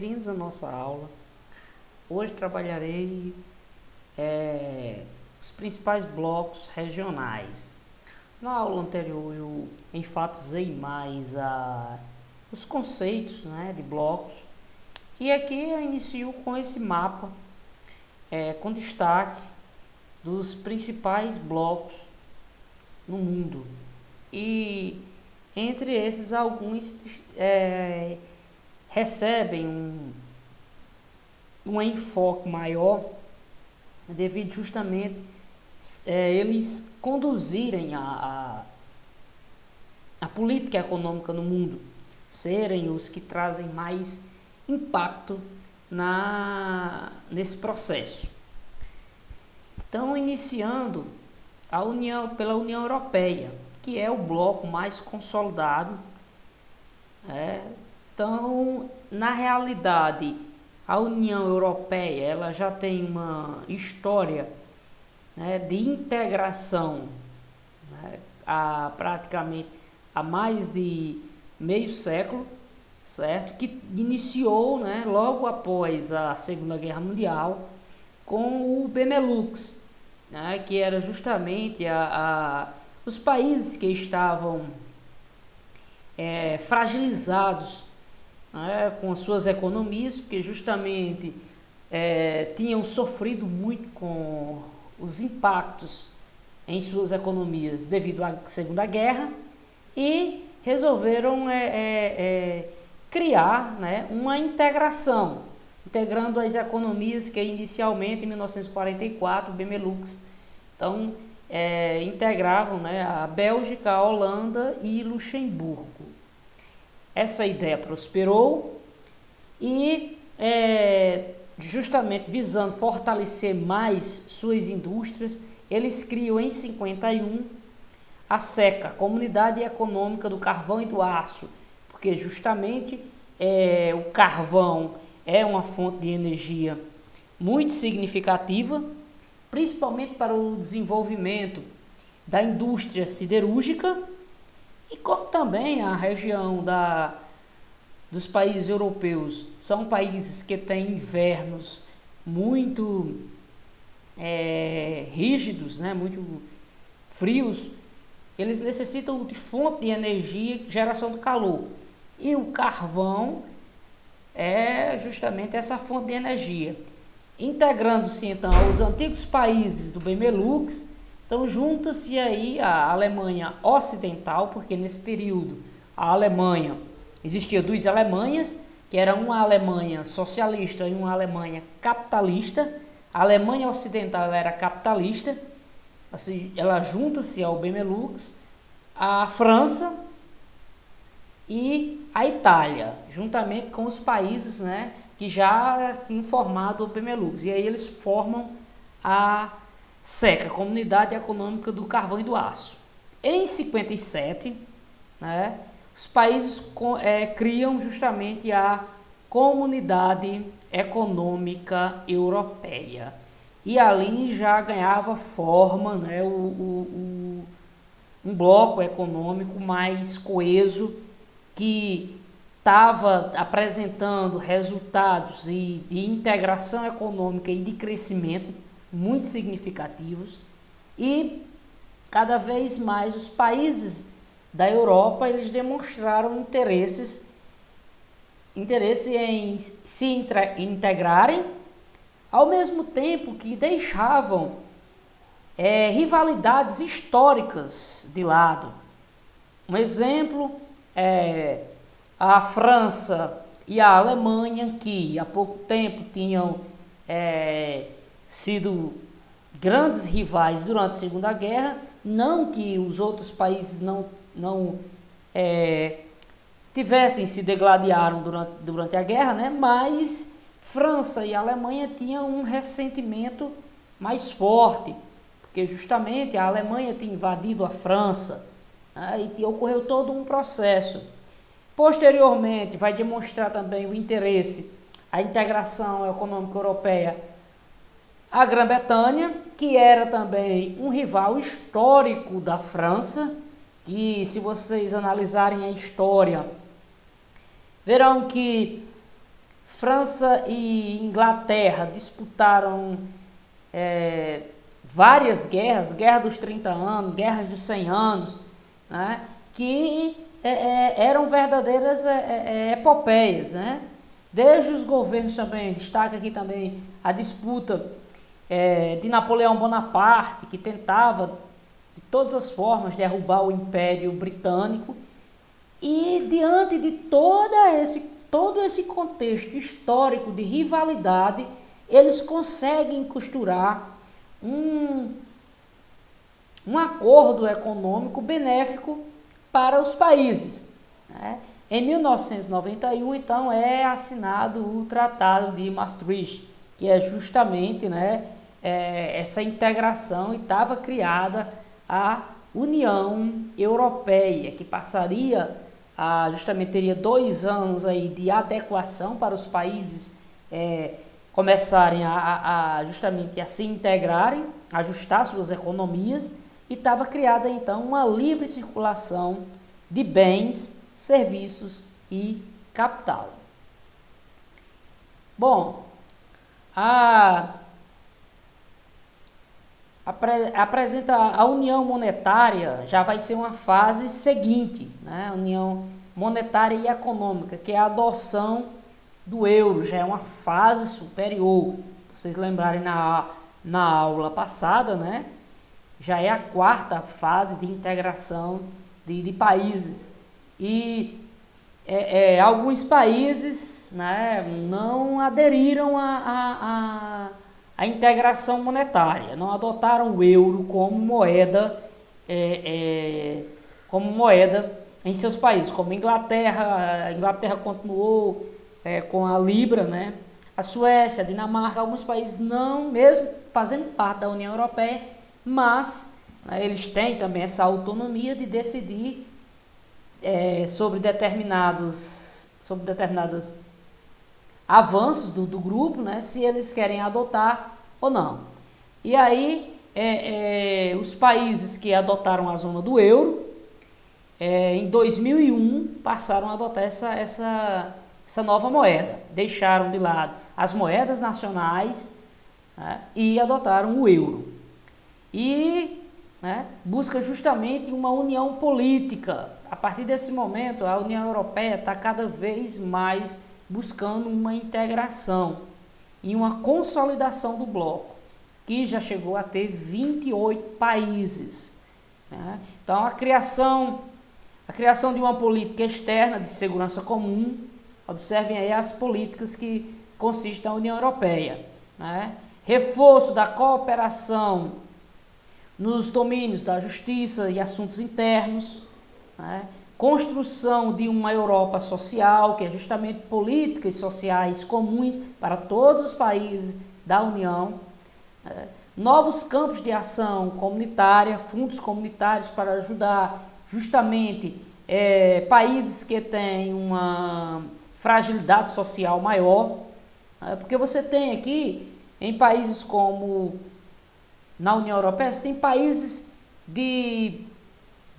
Bem-vindos à nossa aula. Hoje trabalharei os principais blocos regionais. Na aula anterior eu enfatizei mais os conceitos, né, de blocos, e aqui eu inicio com esse mapa com destaque dos principais blocos no mundo. E entre esses alguns recebem um enfoque maior devido justamente eles conduzirem a política econômica no mundo, serem os que trazem mais impacto nesse processo. Então, iniciando pela União Europeia, que é o bloco mais consolidado. Então, na realidade, a União Europeia ela já tem uma história, né, de integração, né, praticamente há mais de meio século, certo? Que iniciou, né, logo após a Segunda Guerra Mundial com o Benelux, né, que era justamente os países que estavam fragilizados, né, com as suas economias, porque justamente tinham sofrido muito com os impactos em suas economias devido à Segunda Guerra e resolveram criar, né, uma integração, integrando as economias que inicialmente em 1944 o Benelux então integravam, né, a Bélgica, a Holanda e Luxemburgo. Essa ideia prosperou e justamente visando fortalecer mais suas indústrias, eles criam em 51 a SECA, Comunidade Econômica do Carvão e do Aço, porque justamente o carvão é uma fonte de energia muito significativa, principalmente para o desenvolvimento da indústria siderúrgica, e como também a região dos países europeus são países que têm invernos muito rígidos, né, muito frios, eles necessitam de fonte de energia e geração de calor. E o carvão é justamente essa fonte de energia. Integrando-se então aos antigos países do Benelux, então junta-se aí a Alemanha Ocidental, porque nesse período a Alemanha, existia duas Alemanhas, que era uma Alemanha socialista e uma Alemanha capitalista. A Alemanha Ocidental ela era capitalista, assim, ela junta-se ao Benelux, a França e a Itália, juntamente com os países, né, que já tinham formado o Benelux. E aí eles formam a SECA, Comunidade Econômica do Carvão e do Aço. Em 57, né, os países criam justamente a Comunidade Econômica Europeia. E ali já ganhava forma, né, um bloco econômico mais coeso, que estava apresentando resultados de integração econômica e de crescimento muito significativos, e cada vez mais os países da Europa eles demonstraram interesse em se integrarem, ao mesmo tempo que deixavam rivalidades históricas de lado. Um exemplo é a França e a Alemanha, que há pouco tempo tinham sido grandes rivais durante a Segunda Guerra. Não que os outros países não tivessem se degladiaram durante a guerra, né? Mas França e Alemanha tinham um ressentimento mais forte, porque justamente a Alemanha tinha invadido a França, né? E ocorreu todo um processo. Posteriormente, vai demonstrar também o interesse, a integração econômica europeia, a Grã-Bretanha, que era também um rival histórico da França, que se vocês analisarem a história, verão que França e Inglaterra disputaram várias guerras, Guerra dos 30 anos, Guerra dos 100 anos, né, que eram verdadeiras epopeias, né? Desde os governos também, destaca aqui também a disputa de Napoleão Bonaparte, que tentava de todas as formas derrubar o Império Britânico, e diante de todo esse contexto histórico de rivalidade, eles conseguem costurar um acordo econômico benéfico para os países, né? Em 1991, então, é assinado o Tratado de Maastricht, que é justamente, né, essa integração, e estava criada a União Europeia, que passaria justamente teria 2 anos aí de adequação para os países começarem justamente a se integrarem, ajustar suas economias, e estava criada então uma livre circulação de bens, serviços e capital. Bom, apresenta a União Monetária, já vai ser uma fase seguinte, né? A União Monetária e Econômica, que é a adoção do euro, já é uma fase superior. Vocês lembrarem na aula passada, né? Já é a 4ª fase de integração de países. E alguns países, né, não aderiram à integração monetária, não adotaram o euro como moeda em seus países, como a Inglaterra continuou com a Libra, né? A Suécia, a Dinamarca, alguns países não, mesmo fazendo parte da União Europeia, mas, né, eles têm também essa autonomia de decidir sobre determinados avanços do grupo, né, se eles querem adotar ou não. E aí, os países que adotaram a zona do euro, em 2001, passaram a adotar essa nova moeda. Deixaram de lado as moedas nacionais, né, e adotaram o euro. E, né, busca justamente uma união política. A partir desse momento, a União Europeia está cada vez mais buscando uma integração e uma consolidação do bloco, que já chegou a ter 28 países, né? Então, a criação de uma política externa de segurança comum. Observem aí as políticas que consistem na União Europeia, né? Reforço da cooperação nos domínios da justiça e assuntos internos, né? Construção de uma Europa social, que é justamente políticas sociais comuns para todos os países da União, né? Novos campos de ação comunitária, fundos comunitários para ajudar justamente países que têm uma fragilidade social maior, né? Porque você tem aqui, em países como na União Europeia, você tem países de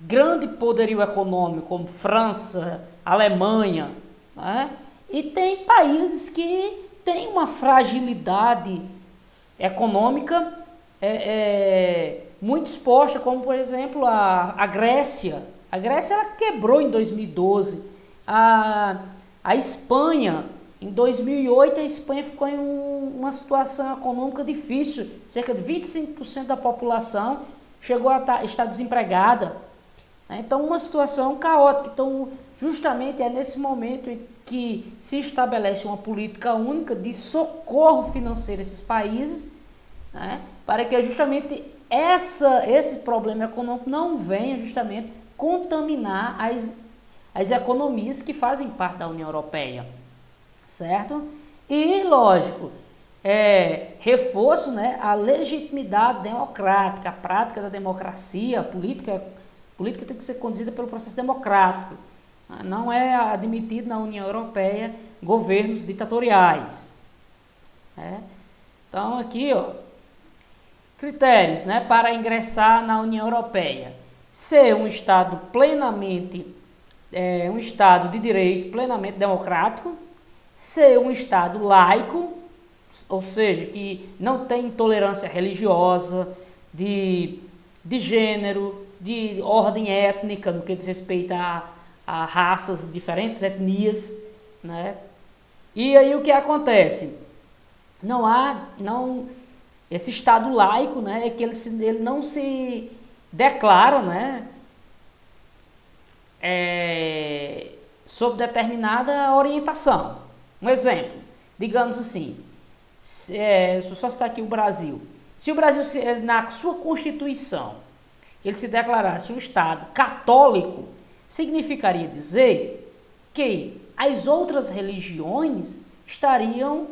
grande poderio econômico, como França, Alemanha, né? E tem países que têm uma fragilidade econômica muito exposta, como por exemplo a Grécia. A Grécia ela quebrou em 2012, a Espanha, em 2008, a Espanha ficou em uma situação econômica difícil, cerca de 25% da população chegou a estar desempregada. Então, uma situação caótica. Então, justamente é nesse momento em que se estabelece uma política única de socorro financeiro a esses países, né, para que justamente esse problema econômico não venha justamente contaminar as economias que fazem parte da União Europeia, certo? E, lógico, reforço, né, a legitimidade democrática, a prática da democracia, a política tem que ser conduzida pelo processo democrático. Não é admitido na União Europeia governos ditatoriais. Então, aqui, critérios, né, para ingressar na União Europeia. Ser um Estado um Estado de direito plenamente democrático, ser um Estado laico, ou seja, que não tem intolerância religiosa, de gênero, de ordem étnica, no que diz respeito a raças, diferentes etnias, né? E aí o que acontece? Esse Estado laico, né, é que ele não se declara, né, sob determinada orientação. Um exemplo, digamos assim, só citar aqui o Brasil. Se o Brasil, na sua Constituição, ele se declarasse um Estado católico, significaria dizer que as outras religiões estariam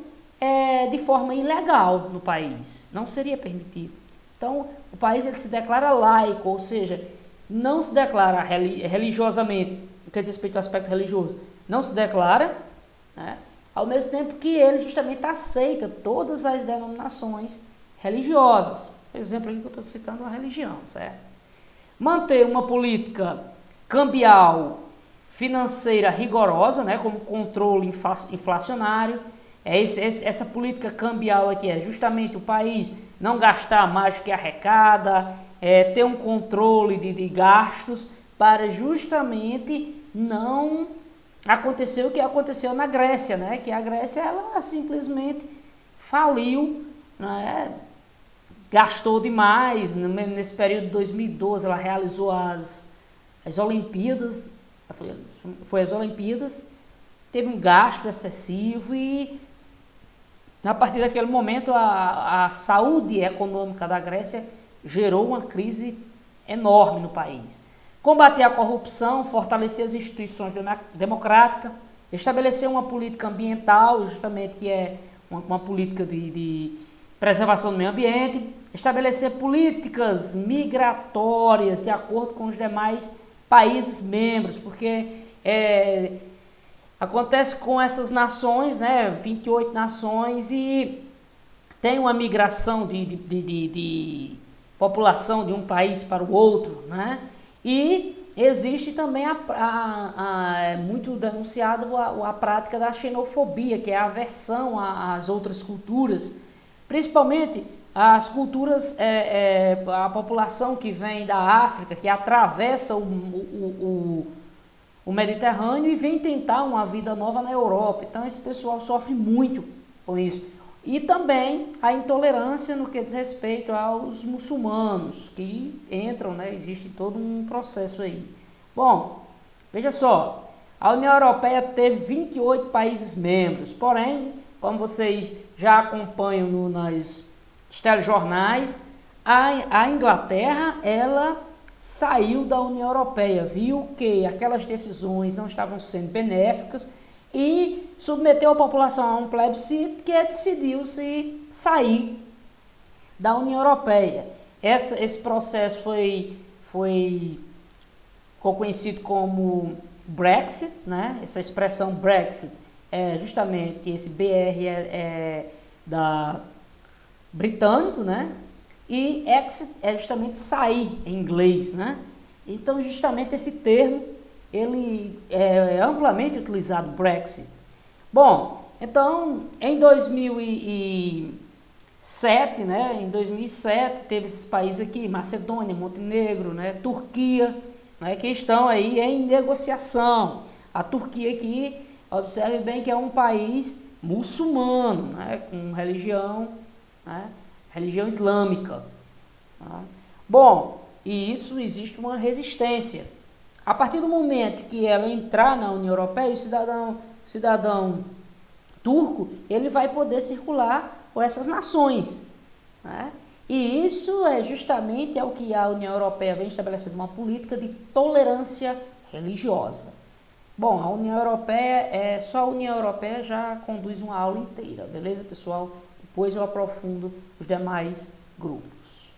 de forma ilegal no país, não seria permitido. Então, o país ele se declara laico, ou seja, não se declara religiosamente, no que diz respeito ao aspecto religioso, não se declara, né, ao mesmo tempo que ele justamente aceita todas as denominações religiosas. Por exemplo, aqui que eu estou citando uma religião, certo? Manter uma política cambial financeira rigorosa, né, como controle inflacionário. Essa política cambial aqui é justamente o país não gastar mais do que arrecada, ter um controle de gastos para justamente não acontecer o que aconteceu na Grécia, né? Que a Grécia ela simplesmente faliu, né? Gastou demais. Nesse período de 2012 ela realizou as Olimpíadas, foi as Olimpíadas, teve um gasto excessivo e a partir daquele momento a saúde econômica da Grécia gerou uma crise enorme no país. Combater a corrupção, fortalecer as instituições democráticas, estabelecer uma política ambiental, justamente que é uma política de preservação do meio ambiente, estabelecer políticas migratórias de acordo com os demais países membros, porque acontece com essas nações, né, 28 nações, e tem uma migração de população de um país para o outro, né? E existe também muito denunciado a prática da xenofobia, que é a aversão às outras culturas, principalmente as culturas, a população que vem da África, que atravessa o Mediterrâneo e vem tentar uma vida nova na Europa. Então esse pessoal sofre muito com isso. E também a intolerância no que diz respeito aos muçulmanos, que entram, né? Existe todo um processo aí. Bom, veja só, a União Europeia teve 28 países membros, porém, como vocês já acompanham nas telejornais, a Inglaterra, ela saiu da União Europeia, viu que aquelas decisões não estavam sendo benéficas e submeteu a população a um plebiscito que decidiu-se sair da União Europeia. Esse processo ficou conhecido como Brexit, né? Essa expressão Brexit é justamente esse BR da britânico, né? E exit é justamente sair em inglês, né? Então justamente esse termo ele é amplamente utilizado, Brexit. Bom, então em 2007, né? Em 2007 teve esses países aqui, Macedônia, Montenegro, né? Turquia, né? Que estão aí em negociação. A Turquia aqui, observe bem que é um país muçulmano, né? Com religião, né? Religião islâmica. Tá? Bom, e isso existe uma resistência. A partir do momento que ela entrar na União Europeia, o cidadão turco, ele vai poder circular por essas nações. Né? E isso é justamente o que a União Europeia vem estabelecendo, uma política de tolerância religiosa. Bom, a União Europeia, só a União Europeia já conduz uma aula inteira, beleza, pessoal? Depois eu aprofundo os demais grupos.